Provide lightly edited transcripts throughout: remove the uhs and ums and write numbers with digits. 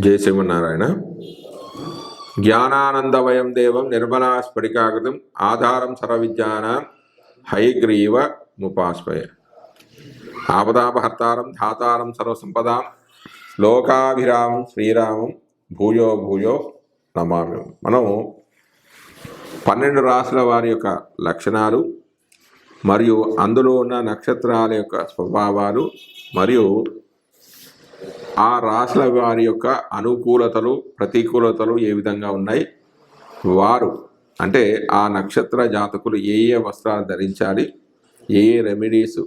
జయ శ్రీమన్నారాయణ. జ్ఞానానందవయం దేవం నిర్మలా స్ఫటికాకృతిం ఆధారం సర్వవిద్యానాం హయగ్రీవ ముపాస్మయ. ఆపదాపహర్తారం ధాతారం సర్వసంపదాం లోకాభిరామం శ్రీరామం భూయో భూయో నమామి. మనం 12 రాశుల వారి యొక్క లక్షణాలు మరియు అందులో ఉన్న నక్షత్రాల యొక్క స్వభావాలు మరియు ఆ రాశుల వారి యొక్క అనుకూలతలు ప్రతికూలతలు ఏ విధంగా ఉన్నాయి, వారు అంటే ఆ నక్షత్ర జాతకులు ఏ ఏ వస్త్రాలు ధరించాలి, ఏ ఏ రెమెడీస్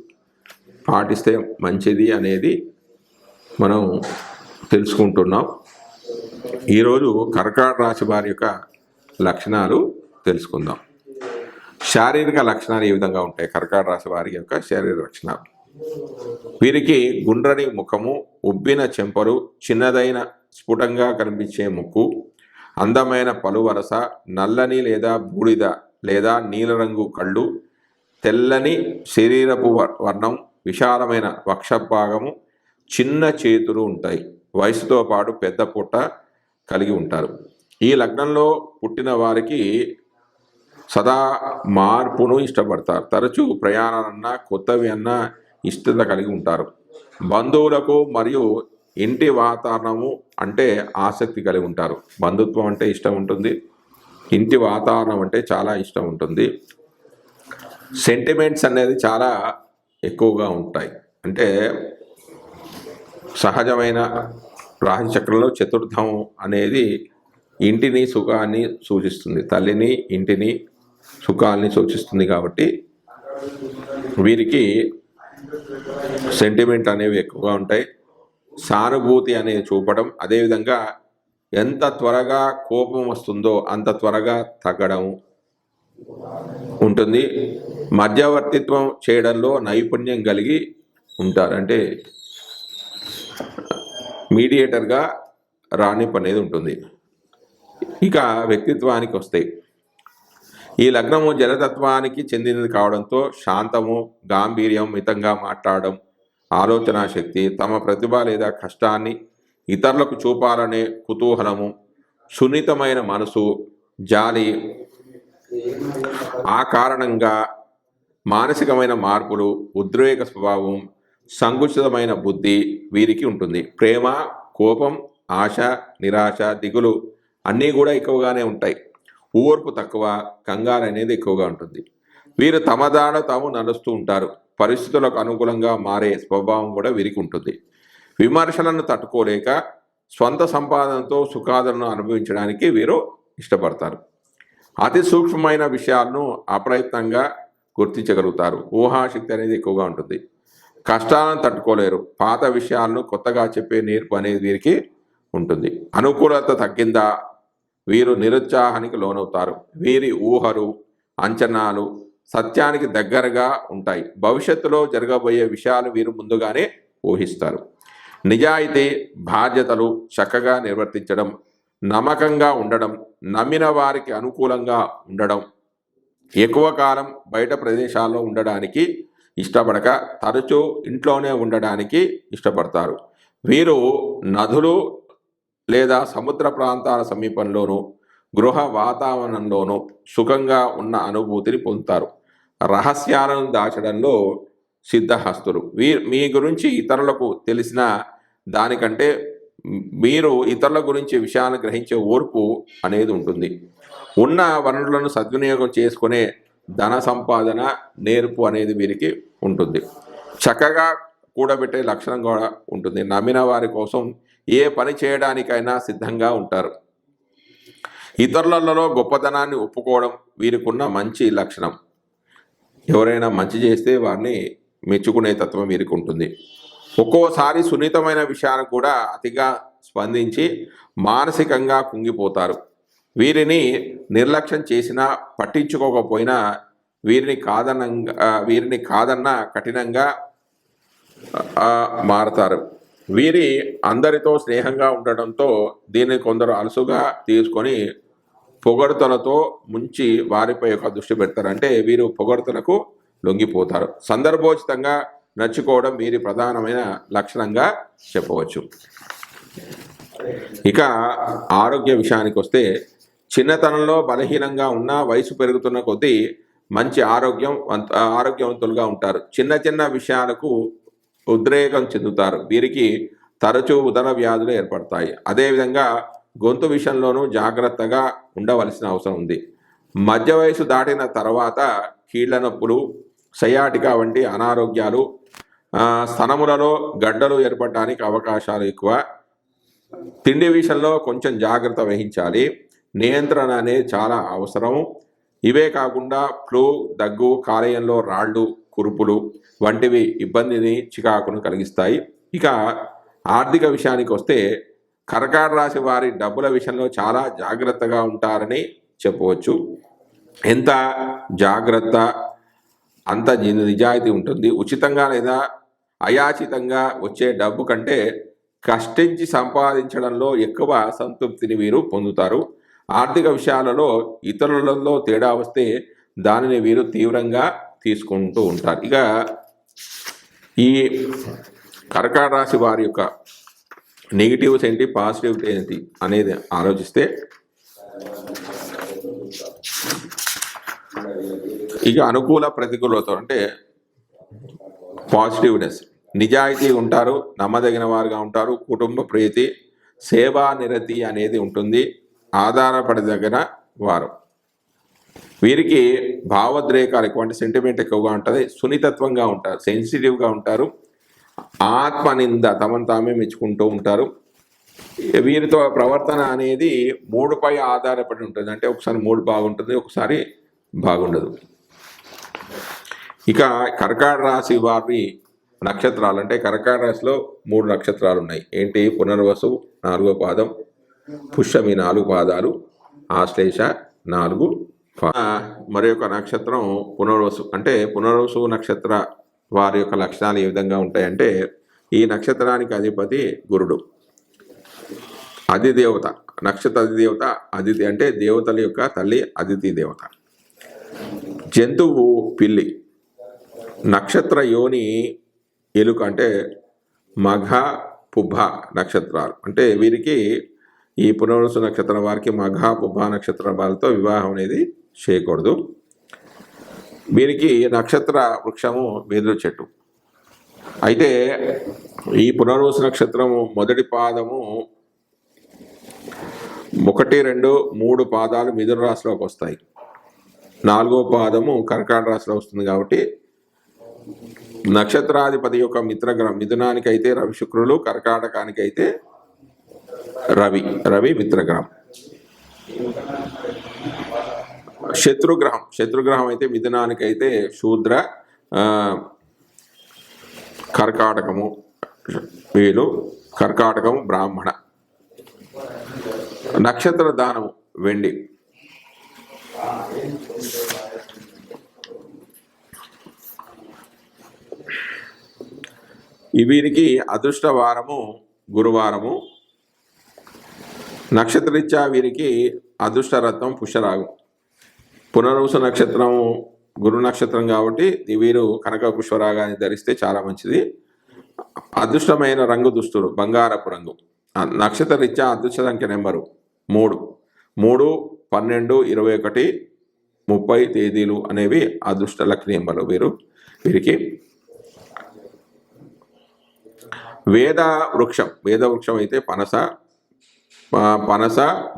పాటిస్తే మంచిది అనేది మనం తెలుసుకుంటున్నాం. ఈరోజు కర్కాటక రాశి వారి యొక్క లక్షణాలు తెలుసుకుందాం. శారీరక లక్షణాలు ఏ విధంగా ఉంటాయి? కర్కాటక రాశి వారి యొక్క శారీరక లక్షణాలు: వీరికి గుండ్రని ముఖము, ఉబ్బిన చెంపలు, చిన్నదైన స్ఫుటంగా కనిపించే ముక్కు, అందమైన పలువరస, నల్లని లేదా బూడిద లేదా నీలరంగు కళ్ళు, తెల్లని శరీరపు వర్ణం, విశాలమైన వక్షభాగము, చిన్న చేతులు ఉంటాయి. వయసుతో పాటు పెద్ద పొట్ట కలిగి ఉంటారు. ఈ లగ్నంలో పుట్టిన వారికి సదా మార్పును ఇష్టపడతారు. తరచూ ప్రయాణాలన్నా కొత్తవి అన్నా ఇష్టత కలిగి ఉంటారు. బంధువులకు మరియు ఇంటి వాతావరణము అంటే ఆసక్తి కలిగి ఉంటారు. బంధుత్వం అంటే ఇష్టం ఉంటుంది, ఇంటి వాతావరణం అంటే చాలా ఇష్టం ఉంటుంది. సెంటిమెంట్స్ అనేది చాలా ఎక్కువగా ఉంటాయి. అంటే సహజమైన రాశిచక్రంలో చతుర్థం అనేది ఇంటిని సుఖాన్ని సూచిస్తుంది, తల్లిని ఇంటిని సుఖాన్ని సూచిస్తుంది. కాబట్టి వీరికి సెంటిమెంట్ అనేవి ఎక్కువగా ఉంటాయి. సానుభూతి అనేది చూపడం, అదేవిధంగా ఎంత త్వరగా కోపం వస్తుందో అంత త్వరగా తగ్గడం ఉంటుంది. మధ్యవర్తిత్వం చేయడంలో నైపుణ్యం కలిగి ఉంటారు. అంటే మీడియేటర్గా రాణింపు అనేది ఉంటుంది. ఇక వ్యక్తిత్వానికి వస్తాయి. ఈ లగ్నము జలతత్వానికి చెందినది కావడంతో శాంతము, గాంభీర్యం, మితంగా మాట్లాడడం, ఆలోచన శక్తి, తమ ప్రతిభ లేదా కష్టాన్ని ఇతరులకు చూపాలనే కుతూహలము, సున్నితమైన మనసు, జాలి, ఆ కారణంగా మానసికమైన మార్పులు, ఉద్రేక స్వభావం, సంకుచితమైన బుద్ధి వీరికి ఉంటుంది. ప్రేమ, కోపం, ఆశ, నిరాశ, దిగులు అన్నీ కూడా ఎక్కువగానే ఉంటాయి. ఓర్పు తక్కువ, కంగారు అనేది ఎక్కువగా ఉంటుంది. వీరు తమ దాడ తాము నడుస్తూ ఉంటారు. పరిస్థితులకు అనుకూలంగా మారే స్వభావం కూడా వీరికి ఉంటుంది. విమర్శలను తట్టుకోలేక స్వంత సంపాదనతో సుఖాలను అనుభవించడానికి వీరు ఇష్టపడతారు. అతి సూక్ష్మమైన విషయాలను అప్రయత్నంగా గుర్తించగలుగుతారు. ఊహాశక్తి అనేది ఎక్కువగా ఉంటుంది. కష్టాలను తట్టుకోలేరు. పాత విషయాలను కొత్తగా చెప్పే నేర్పు అనేది వీరికి ఉంటుంది. అనుకూలత తగ్గిందా వీరు నిరుత్సాహానికి లోనవుతారు. వీరి ఊహలు, అంచనాలు సత్యానికి దగ్గరగా ఉంటాయి. భవిష్యత్తులో జరగబోయే విషయాలు వీరు ముందుగానే ఊహిస్తారు. నిజాయితీ, బాధ్యతలు చక్కగా నిర్వర్తించడం, నమ్మకంగా ఉండడం, నమ్మిన వారికి అనుకూలంగా ఉండడం, ఎక్కువ కాలం బయట ప్రదేశాల్లో ఉండడానికి ఇష్టపడక తరచూ ఇంట్లోనే ఉండడానికి ఇష్టపడతారు. వీరు నదులు లేదా సముద్ర ప్రాంతాల సమీపంలోనూ గృహ వాతావరణంలోనూ సుఖంగా ఉన్న అనుభూతిని పొందుతారు. రహస్యాలను దాచడంలో సిద్ధహస్తులు. మీ గురించి ఇతరులకు తెలిసిన దానికంటే మీరు ఇతరుల గురించి విషయాన్ని గ్రహించే ఓర్పు అనేది ఉంటుంది. ఉన్న వనరులను సద్వినియోగం చేసుకునే ధన సంపాదన నేర్పు అనేది వీరికి ఉంటుంది. చక్కగా కూడబెట్టే లక్షణం కూడా ఉంటుంది. నమ్మిన వారి కోసం ఏ పని చేయడానికైనా సిద్ధంగా ఉంటారు. ఇతరులలో గొప్పతనాన్ని ఒప్పుకోవడం వీరికున్న మంచి లక్షణం. ఎవరైనా మంచి చేస్తే వారిని మెచ్చుకునే తత్వం వీరికి ఉంటుంది. ఒక్కోసారి సున్నితమైన విషయాన్ని కూడా అతిగా స్పందించి మానసికంగా కుంగిపోతారు. వీరిని నిర్లక్ష్యం చేసినా పట్టించుకోకపోయినా వీరిని కాదన్నా కఠినంగా మారతారు. వీరి అందరితో స్నేహంగా ఉండడంతో దీన్ని కొందరు అలసుగా తీసుకొని పొగడ్తలతో ముంచి వారిపై ఒక దృష్టి పెడతారు. అంటే వీరు పొగడ్తలకు లొంగిపోతారు. సందర్భోచితంగా నచ్చుకోవడం వీరి ప్రధానమైన లక్షణంగా చెప్పవచ్చు. ఇక ఆరోగ్య విషయానికి వస్తే చిన్నతనంలో బలహీనంగా ఉన్న వయసు పెరుగుతున్న కొద్దీ మంచి ఆరోగ్యవంతులుగా ఉంటారు. చిన్న చిన్న విషయాలకు ఉద్రేకం చెందుతారు. వీరికి తరచూ ఉదర వ్యాధులు ఏర్పడతాయి. అదేవిధంగా గొంతు విషయంలోనూ జాగ్రత్తగా ఉండవలసిన అవసరం ఉంది. మధ్య వయసు దాటిన తర్వాత కీళ్ల నొప్పులు, సయాటికా వంటి అనారోగ్యాలు, స్తనములలో గడ్డలు ఏర్పడడానికి అవకాశాలు ఎక్కువ. తిండి విషయంలో కొంచెం జాగ్రత్త వహించాలి. నియంత్రణ అనేది చాలా అవసరం. ఇవే కాకుండా ఫ్లూ, దగ్గు, కాలేయంలో రాళ్ళు, కురుపులు వంటివి ఇబ్బందిని, చికాకును కలిగిస్తాయి. ఇక ఆర్థిక విషయానికి వస్తే కర్కాటక రాశి వారి డబ్బుల విషయంలో చాలా జాగ్రత్తగా ఉంటారని చెప్పవచ్చు. ఎంత జాగ్రత్త అంత నిజాయితీ ఉంటుంది. ఉచితంగా లేదా అయాచితంగా వచ్చే డబ్బు కంటే కష్టించి సంపాదించడంలో ఎక్కువ సంతృప్తిని వీరు పొందుతారు. ఆర్థిక విషయాలలో ఇతరులలో తేడా వస్తే దానిని వీరు తీవ్రంగా తీసుకుంటూ ఉంటారు. ఇక ఈ కర్కాటక రాశి వారి యొక్క నెగిటివ్స్ ఏంటి, పాజిటివ్స్ ఏంటి అనేది ఆలోచిస్తే ఇక అనుకూల ప్రతికూలత అంటే పాజిటివ్నెస్, నిజాయితీ ఉంటారు, నమ్మదగిన వారుగా ఉంటారు, కుటుంబ ప్రీతి, సేవా నిరతి అనేది ఉంటుంది, ఆధారపడదగిన వారు. వీరికి భావోద్రేకాలు ఎక్కువ, అంటే సెంటిమెంట్ ఎక్కువగా ఉంటుంది, సున్నితత్వంగా ఉంటారు, సెన్సిటివ్గా ఉంటారు, ఆత్మనింద తమను తామే మెచ్చుకుంటూ ఉంటారు. వీరితో ప్రవర్తన అనేది మూడుపై ఆధారపడి ఉంటుంది. అంటే ఒకసారి మూడు బాగుంటుంది, ఒకసారి బాగుండదు. ఇక కర్కాటక రాశి వారి నక్షత్రాలు అంటే కర్కాటక రాశిలో 3 నక్షత్రాలు ఉన్నాయి. ఏంటి? పునర్వసు 4వ పాదం, పుష్యమి 4 పాదాలు, ఆశ్లేష 4 మరి యొక్క నక్షత్రం పునర్వసు. అంటే పునర్వసు నక్షత్ర వారి యొక్క లక్షణాలు ఏ విధంగా ఉంటాయంటే, ఈ నక్షత్రానికి అధిపతి గురుడు, అధిదేవత, నక్షత్ర అధిదేవత అదితి, అంటే దేవతల యొక్క తల్లి అదితి దేవత. జంతువు పిల్లి, నక్షత్ర యోని ఎలుక, అంటే మఘ పుబ్బ నక్షత్రాలు. అంటే వీరికి ఈ పునర్వసు నక్షత్రం వారికి మఘ పుబ్బ నక్షత్ర వాళ్ళతో వివాహం అనేది చేయకూడదు. వీరికి నక్షత్ర వృక్షము వెదురు చెట్టు. అయితే ఈ పునర్వసు నక్షత్రము మొదటి పాదము 1, 2, 3 పాదాలు మిథున రాశిలోకి వస్తాయి. 4వ పాదము కర్కాటక రాశిలో వస్తుంది. కాబట్టి నక్షత్రాధిపతి యొక్క మిత్రగ్రహం, మిథునానికి అయితే రవి శుక్రులు, కర్కాటకానికి అయితే రవి మిత్రగ్రహం. శత్రుగ్రహం అయితే మిథునానికి అయితే శూద్ర, కర్కాటకము వీళ్ళు, కర్కాటకము బ్రాహ్మణ. నక్షత్ర దానము వెండి. వీరికి అదృష్ట వారము గురువారము. నక్షత్రరీత్యా వీరికి అదృష్ట రత్నం పుష్యరాగం. పునర్వసు నక్షత్రము గురు నక్షత్రం కాబట్టి వీరు కనక పుష్పరాగాన్ని ధరిస్తే చాలా మంచిది. అదృష్టమైన రంగు దుస్తులు బంగారపు రంగు. నక్షత్ర రీత్యా అదృష్ట సంఖ్య నెంబరు 3, 12, 21, 30 తేదీలు అనేవి అదృష్ట లక్కీ నెంబర్లు వీరికి. వేద వృక్షం అయితే పనస,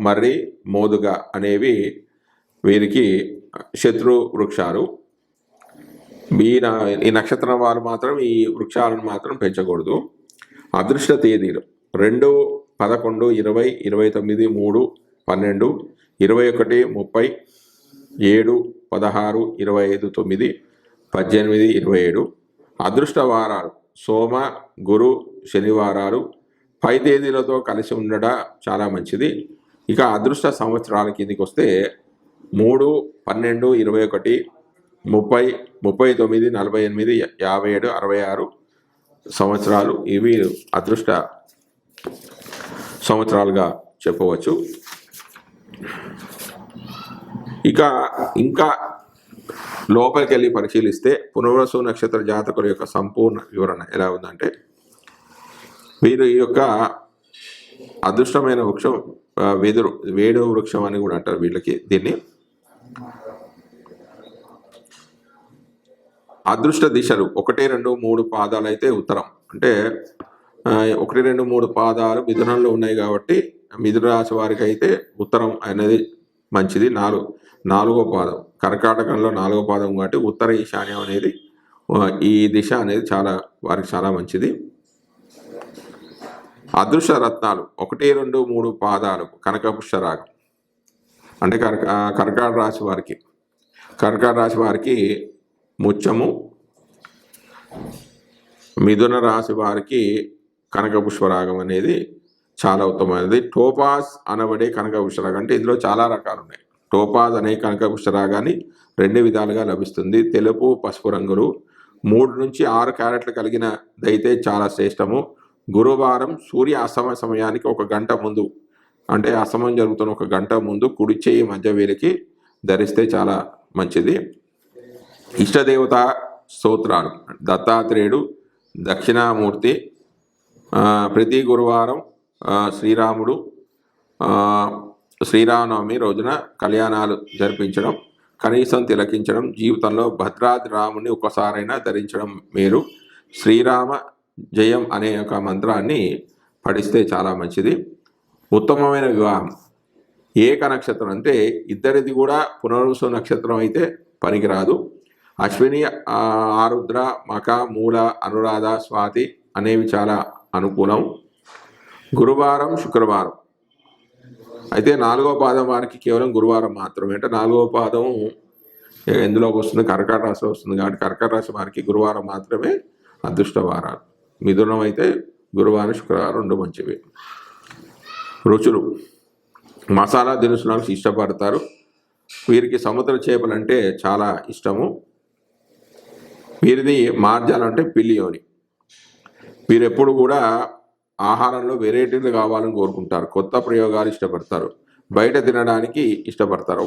మర్రి, మోదుగ అనేవి వీరికి శత్రు వృక్షాలు. ఈ నక్షత్రం వారు మాత్రం ఈ వృక్షాలను మాత్రం పెంచకూడదు. అదృష్ట తేదీలు 2, 11, 20, 29, 3, 12, 21, 30, 7, 16, 25, 9, 18, 27. అదృష్ట వారాలు సోమ, గురు, శనివారాలు 10 తేదీలతో కలిసి ఉండడం చాలా మంచిది. ఇక అదృష్ట సంవత్సరాల కిందికి వస్తే 3, 12, 21, 30, 39, 48, 57, 66 సంవత్సరాలు ఇవి అదృష్ట సంవత్సరాలుగా చెప్పవచ్చు. ఇంకా లోపలికి వెళ్ళి పరిశీలిస్తే పునర్వసు నక్షత్ర జాతకుల యొక్క సంపూర్ణ వివరణ ఎలా ఉందంటే, వీరు ఈ యొక్క అదృష్టమైన వృక్షం వెదురు, వేడు వృక్షం అని కూడా అంటారు వీళ్ళకి దీన్ని. అదృష్ట దిశలు 1, 2, 3 పాదాలు అయితే ఉత్తరం. అంటే 1, 2, 3 పాదాలు మిథునంలో ఉన్నాయి కాబట్టి మిథున రాశి వారికి అయితే ఉత్తరం అనేది మంచిది. 4వ పాదం కర్కాటకంలో 4వ పాదం కాబట్టి ఉత్తర ఈశాన్యం అనేది ఈ దిశ అనేది వారికి చాలా మంచిది. అదృష్ట రత్నాలు 1, 2, 3 పాదాలు కనకపుష్యరాగం. అంటే కర్కాటక రాశి వారికి ముత్యము, మిథున రాశి వారికి కనకపుష్పరాగం అనేది చాలా ఉత్తమమైనది. టోపాజ్ అనబడే కనకపుష్పరాగం, అంటే ఇందులో చాలా రకాలు ఉన్నాయి. టోపాజ్ అనే కనకపుష్పరాగాన్ని 2 విధాలుగా లభిస్తుంది. తెలుపు, పసుపు రంగులు 3 నుంచి 6 క్యారెట్లు కలిగినదైతే చాలా శ్రేష్టము. గురువారం సూర్య అస్తమయ సమయానికి 1 గంట ముందు, అంటే అస్తమయం జరుగుతున్న 1 గంట ముందు కుడి చేయి మధ్య వేలికి ధరిస్తే చాలా మంచిది. ఇష్టదేవత స్తోత్రాలు దత్తాత్రేయుడు, దక్షిణామూర్తి, ప్రతి గురువారం శ్రీరాముడు, శ్రీరామనవమి రోజున కళ్యాణాలు జరిపించడం, కనీసం తిలకించడం, జీవితంలో భద్రాద్రి రాముని ఒకసారైనా ధరించడం మేలు. శ్రీరామ జయం అనే ఒక మంత్రాన్ని పఠిస్తే చాలా మంచిది. ఉత్తమమైన వివాహం ఏక నక్షత్రం, అంటే ఇద్దరిది కూడా పునర్వసు నక్షత్రం అయితే పనికిరాదు. అశ్విని, ఆరుద్ర, మఖ, మూల, అనురాధ, స్వాతి అనేవి చాలా అనుకూలం. గురువారం, శుక్రవారం అయితే 4వ పాదం వారికి కేవలం గురువారం మాత్రమే. అంటే 4వ పాదం ఎందులోకి వస్తుంది? కర్కాటక రాశిలో వస్తుంది కాబట్టి కర్కాటక రాశి వారికి గురువారం మాత్రమే అదృష్ట వారాలు. మిథునం అయితే గురువారం, శుక్రవారం 2 మంచివి. రుచులు మసాలా దినుసులకు ఇష్టపడతారు. వీరికి సముద్ర చేపలు అంటే చాలా ఇష్టము. వీరిది మార్జాలు అంటే పిల్లియోని. వీరు ఎప్పుడు కూడా ఆహారంలో వెరైటీలు కావాలని కోరుకుంటారు. కొత్త ప్రయోగాలు ఇష్టపడతారు. బయట తినడానికి ఇష్టపడతారు.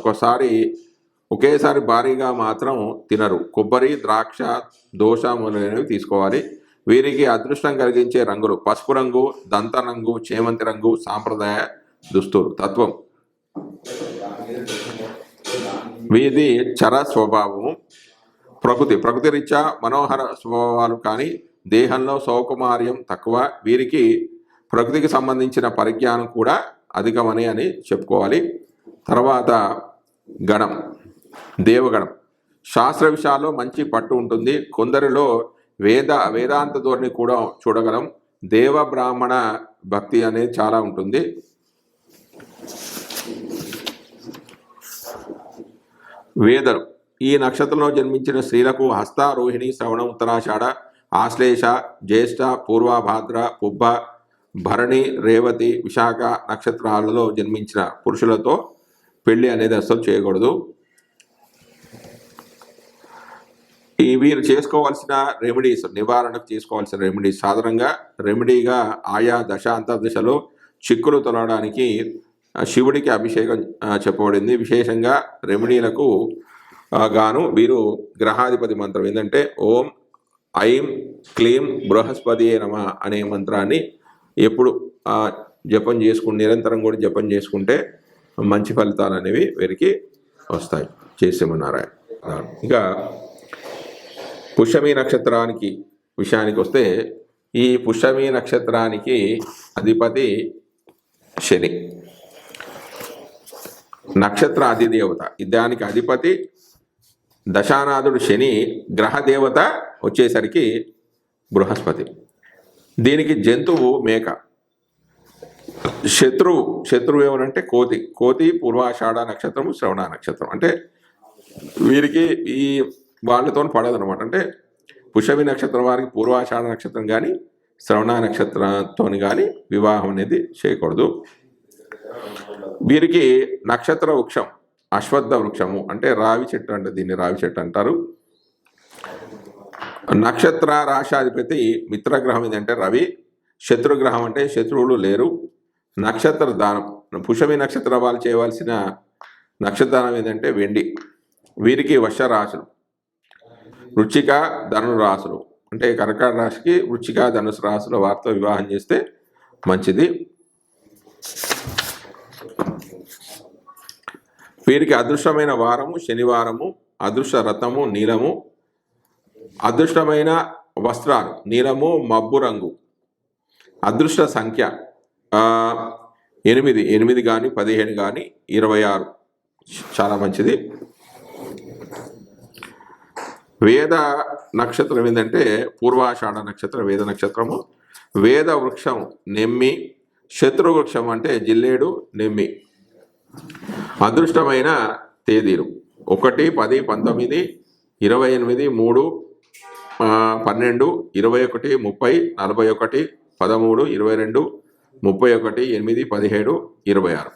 ఒకేసారి భారీగా మాత్రం తినరు. కొబ్బరి, ద్రాక్ష, దోస మొదలైనవి తీసుకోవాలి. వీరికి అదృష్టం కలిగించే రంగులు పసుపు రంగు, దంత రంగు, చేమంతి రంగు. సాంప్రదాయ దుస్తులు తత్వం వీరిది చర స్వభావము. ప్రకృతి రీత్యా మనోహర స్వభావాలు కానీ దేహంలో సౌకుమార్యం తక్కువ. వీరికి ప్రకృతికి సంబంధించిన పరిజ్ఞానం కూడా అధికమని అని చెప్పుకోవాలి. తర్వాత గణం దేవగణం. శాస్త్ర విషయాల్లో మంచి పట్టు ఉంటుంది. కొందరిలో వేదాంత ధోరణి కూడా చూడగలం. దేవ బ్రాహ్మణ భక్తి అనేది చాలా ఉంటుంది. వేదరు ఈ నక్షత్రంలో జన్మించిన స్త్రీలకు హస్త, రోహిణి, శ్రవణ, ఉత్తరాషాఢ, ఆశ్లేష, జ్యేష్ఠ, పూర్వభాద్ర, పుబ్బ, భరణి, రేవతి, విశాఖ నక్షత్రాలలో జన్మించిన పురుషులతో పెళ్లి అనేది అస్సలు చేయకూడదు. వీరు చేసుకోవాల్సిన రెమెడీస్, నివారణకు చేసుకోవాల్సిన రెమెడీస్ సాధారణంగా రెమెడీగా ఆయా దశాంతర్దశలో చిక్కులు తొలగడానికి శివుడికి అభిషేకం చెప్పబడింది. విశేషంగా రెమెడీలకు గాను వీరు గ్రహాధిపతి మంత్రం ఏంటంటే ఓం ఐం క్లీం బృహస్పతి నమ అనే మంత్రాన్ని ఎప్పుడు నిరంతరం కూడా జపం చేసుకుంటే మంచి ఫలితాలు అనేవి వీరికి వస్తాయి. చేసేమన్నారు. ఇంకా పుష్యమి నక్షత్రానికి విషయానికి వస్తే ఈ పుష్యమి నక్షత్రానికి అధిపతి శని, నక్షత్ర అధిదేవత. దానికి అధిపతి దశానాథుడు శని, గ్రహదేవత వచ్చేసరికి బృహస్పతి. దీనికి జంతువు మేక. శత్రువు ఎవరంటే కోతి పూర్వాషాఢ నక్షత్రము, శ్రవణ నక్షత్రం. అంటే వీరికి ఈ వాళ్ళతో పడదనమాట. అంటే పుష్యమి నక్షత్రం వారికి పూర్వాషాఢ నక్షత్రం కానీ శ్రవణ నక్షత్రంతో కానీ వివాహం అనేది చేయకూడదు. వీరికి నక్షత్ర వృక్షం అశ్వత్థ వృక్షము, అంటే రావి చెట్టు, అంటే దీన్ని రావి చెట్టు అంటారు. నక్షత్ర రాశాధిపతి మిత్రగ్రహం ఏదంటే రవి. శత్రుగ్రహం అంటే శత్రువులు లేరు. నక్షత్ర దానం, పుష్యమి నక్షత్ర వాళ్ళు చేయవలసిన నక్షత్రదానం ఏదంటే వెండి. వీరికి వర్ష రాశులు వృచ్చిక, ధను రాశులు. అంటే కర్కాటక రాశికి వృచ్చిక, ధనుసు రాశుల వారితో వివాహం చేస్తే మంచిది. వీరికి అదృష్టమైన వారము శనివారము, అదృష్ట రత్నము నీలము, అదృష్టమైన వస్త్రాలు నీలము మబ్బు రంగు, అదృష్ట సంఖ్య 8 కానీ 15 కానీ 26 చాలా మంచిది. వేద నక్షత్రం ఏంటంటే పూర్వాషాఢ నక్షత్రం వేద నక్షత్రము. వేద వృక్షం నెమ్మి, శత్రు వృక్షం అంటే జిల్లేడు నెమ్మి. అదృష్టమైన తేదీలు 1, 10, 19, 28, 3, 12, 21, 30, 41, 13, 22, 31, 8, 17, 26.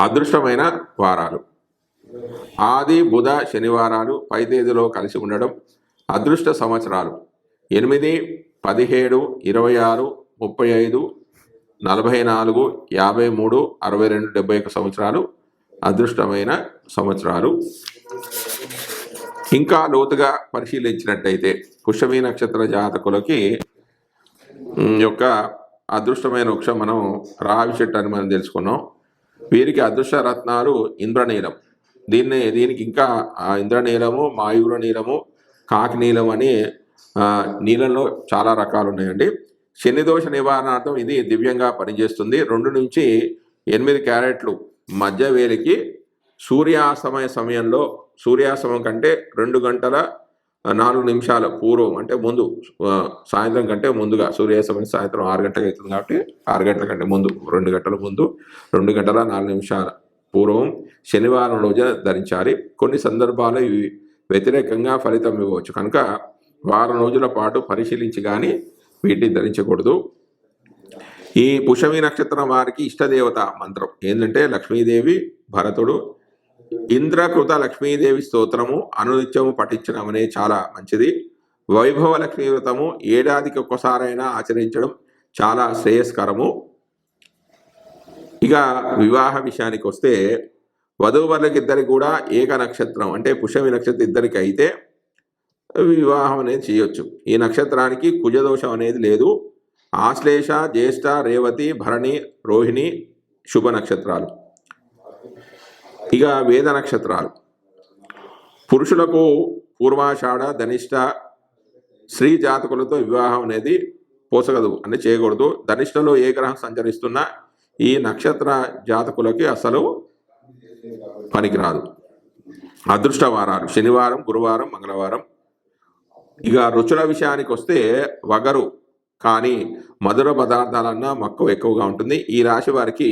అదృష్టమైన వారాలు ఆది బుధ శనివారాలు పై తేదీలో కలిసి ఉండడం. అదృష్ట సంవత్సరాలు 8, 17, 26, 35, 44, 53, 62, 71 సంవత్సరాలు అదృష్టమైన సంవత్సరాలు. ఇంకా లోతుగా పరిశీలించినట్టయితే పుష్యమి నక్షత్ర జాతకులకి యొక్క అదృష్టమైన వృక్షం మనం రావి చెట్టు అని మనం తెలుసుకున్నాం. వీరికి అదృష్ట రత్నాలు ఇంద్రనీలం. దీనికి ఇంకా ఇంద్రనీలము, మాయూర నీలము, కాకి నీలం అని నీలంలో చాలా రకాలు ఉన్నాయండి. శని దోష నివారణార్థం ఇది దివ్యంగా పనిచేస్తుంది. 2 నుంచి 8 క్యారెట్లు మధ్య వేలికి సూర్యాస్తమయ సమయంలో, సూర్యాస్తమయం కంటే 2 గంటల 4 నిమిషాల పూర్వం అంటే ముందు, సాయంత్రం కంటే ముందుగా, సూర్యాస్తమయం సాయంత్రం 6 గంటలకు అవుతుంది కాబట్టి 6 గంటల కంటే ముందు 2 గంటల ముందు 2 గంటల 4 నిమిషాల పూర్వం శనివారం రోజున ధరించాలి. కొన్ని సందర్భాలు ఇవి వ్యతిరేకంగా ఫలితం ఇవ్వవచ్చు కనుక వారం రోజుల పాటు పరిశీలించి కానీ వీటిని ధరించకూడదు. ఈ పుష్యమి నక్షత్రం వారికి ఇష్టదేవత మంత్రం ఏంటంటే లక్ష్మీదేవి, భరతుడు, ఇంద్రకృత లక్ష్మీదేవి స్తోత్రము అనునిత్యము పఠించడం అనేది చాలా మంచిది. వైభవ లక్ష్మీ వ్రతము ఏడాదికి ఒక్కసారైనా ఆచరించడం చాలా శ్రేయస్కరము. ఇక వివాహ విషయానికి వస్తే వధూవరులకి ఇద్దరికి కూడా ఏక నక్షత్రం అంటే పుష్యమి నక్షత్రం ఇద్దరికి అయితే వివాహం అనేది చేయొచ్చు. ఈ నక్షత్రానికి కుజదోషం అనేది లేదు. ఆశ్లేష, జ్యేష్ఠ, రేవతి, భరణి, రోహిణి శుభ నక్షత్రాలు. ఇక వేద నక్షత్రాలు పురుషులకు పూర్వాషాఢ, ధనిష్ట, స్త్రీ జాతకులతో వివాహం అనేది పోసగదు అంటే చేయకూడదు. ధనిష్టలో ఏ గ్రహం సంచరిస్తున్నా ఈ నక్షత్ర జాతకులకి అసలు పనికిరాదు. అదృష్ట వారాలు శనివారం, గురువారం, మంగళవారం. ఇక రుచుల విషయానికి వస్తే వగరు కానీ మధుర పదార్థాలన్నా మక్కువ ఎక్కువగా ఉంటుంది. ఈ రాశి వారికి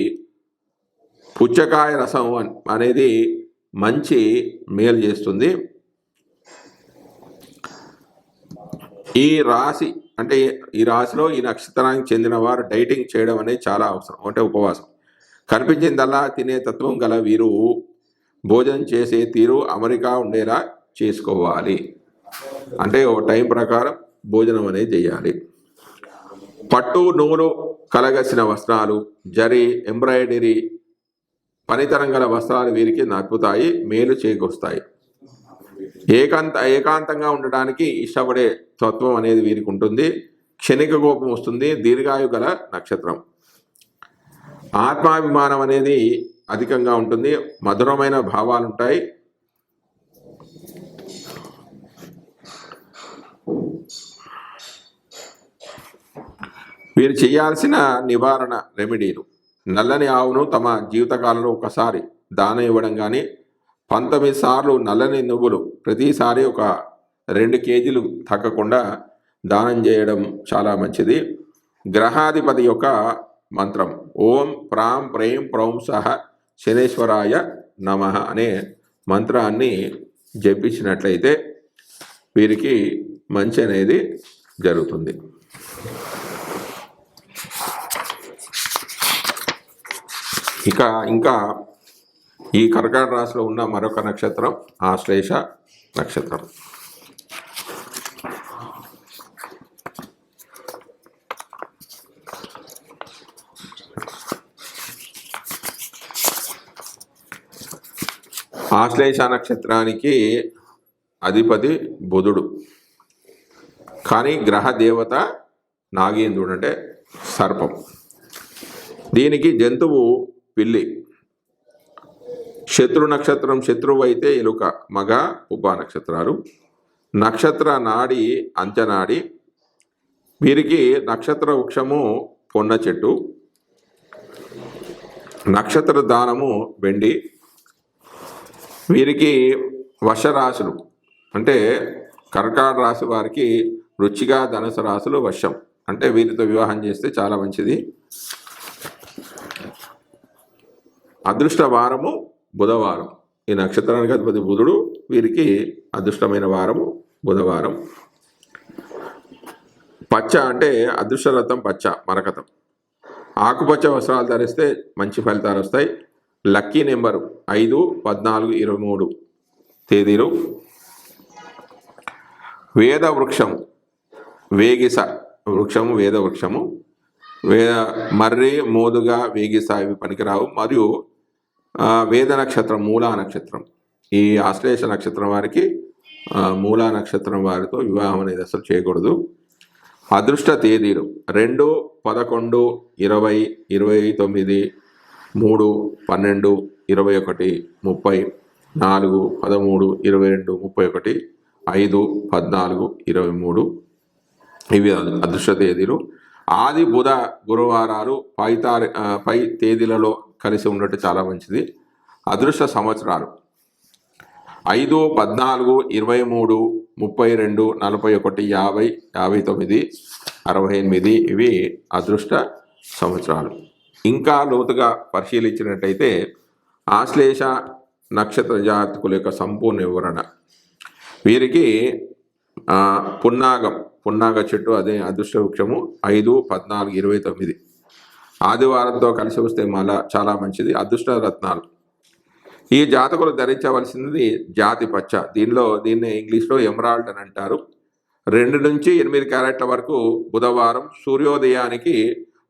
పుచ్చకాయ రసం అనేది మంచి మేలు చేస్తుంది. ఈ రాశి అంటే ఈ రాశిలో ఈ నక్షత్రానికి చెందిన వారు డైటింగ్ చేయడం అనేది చాలా అవసరం. అంటే ఉపవాసం కనిపించిందల్లా తినే తత్వం గల వీరు భోజనం చేసే తీరు అమరికా ఉండేలా చేసుకోవాలి. అంటే ఒక టైం ప్రకారం భోజనం అనేది చేయాలి. పట్టు నూలు కలగసిన వస్త్రాలు, జరి, ఎంబ్రాయిడరీ పనితనం గల వస్త్రాలు వీరికి నప్పుతాయి, మేలు చేకూరుస్తాయి. ఏకాంతంగా ఉండడానికి ఇష్టపడే తత్వం అనేది వీరికి ఉంటుంది. క్షణిక కోపం వస్తుంది. దీర్ఘాయు గల నక్షత్రం. ఆత్మాభిమానం అనేది అధికంగా ఉంటుంది. మధురమైన భావాలు ఉంటాయి. వీరు చేయాల్సిన నివారణ రెమెడీలు: నల్లని ఆవును తమ జీవితకాలంలో ఒకసారి దానం ఇవ్వడం కానీ, 19 సార్లు నల్లని నువ్వులు ప్రతిసారి ఒక 2 కేజీలు తగ్గకుండా దానం చేయడం చాలా మంచిది. గ్రహాధిపతి యొక్క మంత్రం ఓం ప్రాం ప్రేం ప్రౌం సహ శనేశ్వరాయ నమః అనే మంత్రాన్ని జపించినట్లయితే వీరికి మంచి అనేది జరుగుతుంది. ఇంకా ఈ కర్కాటక రాశిలో ఉన్న మరొక నక్షత్రం ఆశ్లేష నక్షత్రం. ఆశ్లేష నక్షత్రానికి అధిపతి బుధుడు, కానీ గ్రహ దేవత నాగేంద్రుడు అంటే సర్పం. దీనికి జంతువు పిల్లి. శత్రు నక్షత్రం శత్రువు అయితే ఎలుక, మగ ఉప నక్షత్రాలు. నక్షత్ర నాడి అంచనాడి. వీరికి నక్షత్ర వృక్షము పొన్న చెట్టు. నక్షత్ర దానము వెండి. వీరికి వశరాశులు అంటే కర్కాటక రాశి వారికి రుచిగా ధనుసు రాశులు వశం, అంటే వీరితో వివాహం చేస్తే చాలా మంచిది. అదృష్ట వారము బుధవారం. ఈ నక్షత్రానికి అధిపతి బుధుడు. వీరికి అదృష్టమైన వారము బుధవారం. పచ్చ అంటే అదృష్టరథం పచ్చ మరకతం. ఆకుపచ్చ వస్త్రాలు ధరిస్తే మంచి ఫలితాలు వస్తాయి. లక్కీ నెంబరు 5, 14, 23 తేదీలు. వేద వృక్షము వేగిస వృక్షము, వేద వృక్షము. మర్రి, మోదుగా, వేగిస ఇవి పనికిరావు. మరియు వేద నక్షత్రం మూలా నక్షత్రం. ఈ ఆశ్లేష నక్షత్రం వారికి మూలా నక్షత్రం వారితో వివాహం అనేది అసలు చేయకూడదు. అదృష్ట తేదీలు 2, 11, 20, 29, 3, 12, 21, 30, 4, 13, 22, 31, 5, 14, 23 ఇవి అదృష్ట తేదీలు. ఆది బుధ గురువారాలు పై తేదీలలో కలిసి ఉండటం చాలా మంచిది. అదృష్ట సంవత్సరాలు 5, 14, 23, 32, 41, 50, 59, 68 ఇవి అదృష్ట సంవత్సరాలు. ఇంకా లోతుగా పరిశీలించినట్టయితే ఆశ్లేష నక్షత్ర జాతకుల యొక్క సంపూర్ణ వివరణ. వీరికి పున్నాగ చెట్టు అదే అదృష్ట వృక్షము. 5, 14, 29 ఆదివారంతో కలిసి వస్తే మళ్ళా చాలా మంచిది. అదృష్ట రత్నాలు ఈ జాతకులు ధరించవలసింది జాతి పచ్చ. దీన్ని ఇంగ్లీష్లో ఎమరాల్డ్ అని అంటారు. 2 నుంచి 8 క్యారెట్ల వరకు బుధవారం సూర్యోదయానికి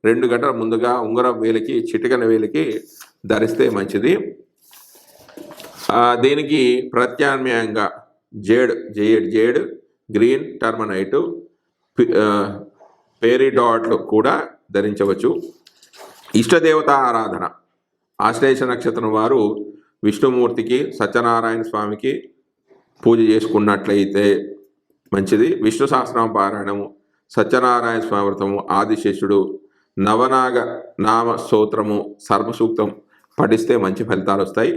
2 గంటల ముందుగా ఉంగరం వేలికి, చిటికన వేలికి ధరిస్తే మంచిది. దీనికి ప్రత్యామ్నాయంగా జేడ్, గ్రీన్ టర్మనైట్, పేరిడాట్లు కూడా ధరించవచ్చు. ఇష్టదేవత ఆరాధన ఆశ్లేష నక్షత్రం వారు విష్ణుమూర్తికి, సత్యనారాయణ స్వామికి పూజ చేసుకున్నట్లయితే మంచిది. విష్ణు సహస్రనామ పారాయణము, సత్యనారాయణ స్వామి వ్రతము, ఆదిశేషుడు, నవనాగ నామ స్తోత్రము, సర్వసూక్తం పఠిస్తే మంచి ఫలితాలు వస్తాయి.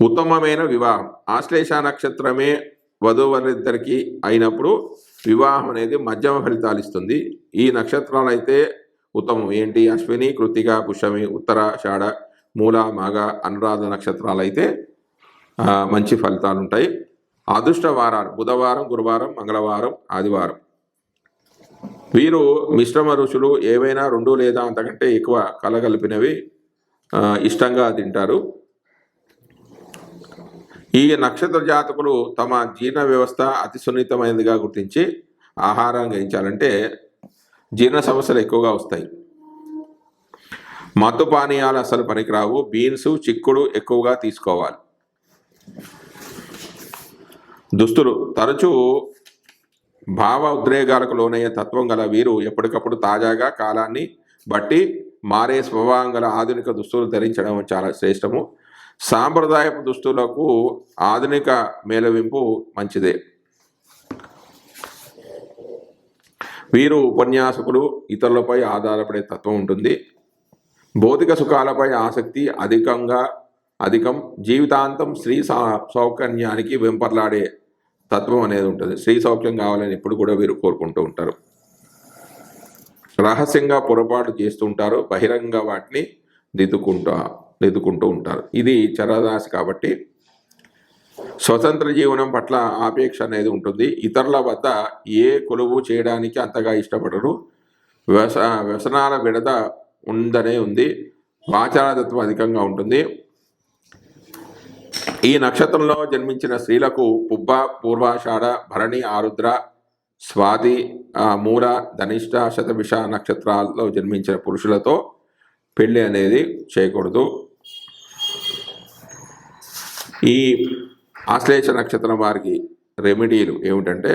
ఉత్తమమైన వివాహం ఆశ్లేష నక్షత్రమే వధూవరులిద్దరికీ అయినప్పుడు వివాహం అనేది మధ్యమ ఫలితాలు ఇస్తుంది. ఈ నక్షత్రాలు అయితే ఉత్తమం. ఏంటి? అశ్విని, కృత్తిక, పుష్యమి, ఉత్తరాషాఢ, మూల, మాఘ, అనురాధ నక్షత్రాలు అయితే మంచి ఫలితాలు ఉంటాయి. అదృష్ట వారాలు బుధవారం, గురువారం, మంగళవారం, ఆదివారం. వీరు మిశ్రమ రుచులు ఏవైనా 2 లేదా అంతకంటే ఎక్కువ కలగలిపినవి ఇష్టంగా తింటారు. ఈ నక్షత్ర జాతకులు తమ జీర్ణ వ్యవస్థ అతి సున్నితమైనదిగా గుర్తించి ఆహారం గ్రహించాలంటే జీర్ణ సమస్యలు ఎక్కువగా వస్తాయి. మత్తు పానీయాలు అసలు పనికిరావు. బీన్స్, చిక్కుడు ఎక్కువగా తీసుకోవాలి. దుస్తులు తరచూ భావ ఉద్రేకాలకు లోనయ్యే తత్వం గల వీరు ఎప్పటికప్పుడు తాజాగా కాలాన్ని బట్టి మారే స్వభావం గల ఆధునిక దుస్తులు ధరించడం చాలా శ్రేష్టము. సాంప్రదాయపు దుస్తులకు ఆధునిక మేళవింపు మంచిదే. వీరు ఉపన్యాసకులు, ఇతరులపై ఆధారపడే తత్వం ఉంటుంది. భౌతిక సుఖాలపై ఆసక్తి అధికం. జీవితాంతం స్త్రీ సౌకర్యానికి వెంపర్లాడే తత్వం అనేది ఉంటుంది. స్త్రీ సౌఖ్యం కావాలని ఎప్పుడు కూడా వీరు కోరుకుంటూ ఉంటారు. రహస్యంగా పొరపాటు చేస్తుంటారు. బహిరంగ వాటిని దిద్దుకుంటూ ఉంటారు. ఇది చరరాశి కాబట్టి స్వతంత్ర జీవనం పట్ల ఆపేక్ష అనేది ఉంటుంది. ఇతరుల వద్ద ఏ కొలువు చేయడానికి అంతగా ఇష్టపడరు. వ్యసనాల విడత ఉంది. వాచారతత్వం అధికంగా ఉంటుంది. ఈ నక్షత్రంలో జన్మించిన స్త్రీలకు పుబ్బ, పూర్వాషాఢ, భరణి, ఆరుద్ర, స్వాతి, మూల, ధనిష్ట, శతభిష నక్షత్రాల్లో జన్మించిన పురుషులతో పెళ్లి అనేది చేయకూడదు. ఈ ఆశ్లేష నక్షత్రం వారికి రెమెడీలు ఏమిటంటే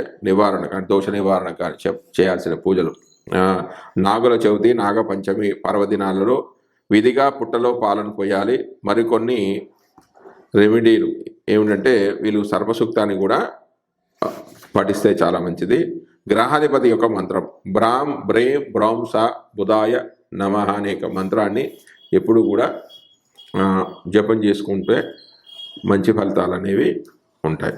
దోష నివారణ చేయాల్సిన పూజలు ఆ, నాగుల చవితి నాగపంచమి పర్వదినాలలో విధిగా పుట్టలో పాలను పోయాలి. మరికొన్ని రెమెడీలు ఏమిటంటే వీళ్ళు సర్పసూక్తాన్ని కూడా పఠిస్తే చాలా మంచిది. గ్రహాధిపతి యొక్క మంత్రం బ్రాం బ్రేం బ్రౌం స బుధాయ నమః అనే మంత్రాన్ని ఎప్పుడు కూడా జపం చేసుకుంటే మంచి ఫలితాలు అనేవి ఉంటాయి.